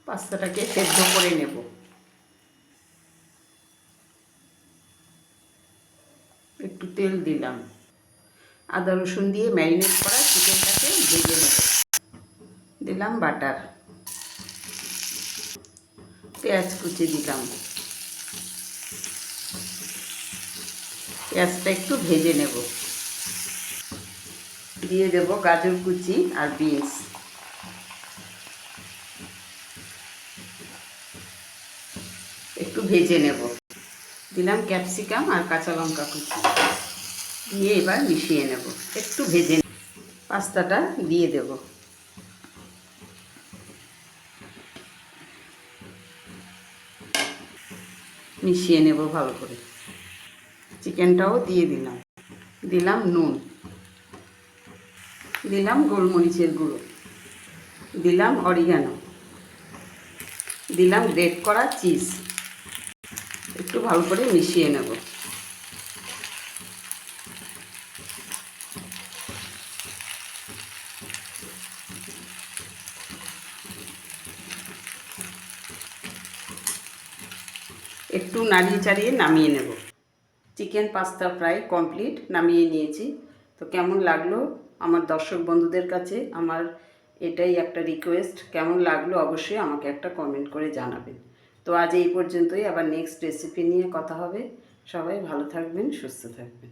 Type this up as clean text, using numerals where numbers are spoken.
পাস্তাটাকে সেদ্ধ করে নেব। একটু তেল দিলাম, আদা রসুন দিয়ে ম্যারিনেট করা চিকেনটাকে ভেজে নেব। দিলাম বাটার, পেঁয়াজ কুচি দিলাম, পেঁয়াজটা একটু ভেজে নেব। দিয়ে দেব গাজর কুচি আর বিনস, একটু ভেজে নেব। দিলাম ক্যাপসিকাম আর কাঁচা লঙ্কা কুচি, দিয়ে এবার মিশিয়ে নেব, একটু ভেজে। পাস্তাটা দিয়ে দেব, মিশিয়ে নেব ভালো করে। চিকেনটাও দিয়ে দিলাম, দিলাম নুন, দিলাম গোলমরিচের গুঁড়ো, দিলাম অরিগানো, দিলাম গ্রেট করা চিজ, একটু ভালো করে মিশিয়ে নেব। একটু নাড়িয়ে চাড়িয়ে নামিয়ে নেব। চিকেন পাস্তা প্রায় কমপ্লিট, নামিয়ে নিয়েছি। তো কেমন লাগলো আমার দর্শক বন্ধুদের কাছে আমার এটাই একটা রিকোয়েস্ট, কেমন লাগলো অবশ্যই আমাকে একটা কমেন্ট করে জানাবেন। তো আজ এই পর্যন্তই, আবার নেক্সট রেসিপি নিয়ে কথা হবে। সবাই ভালো থাকবেন, সুস্থ থাকবেন।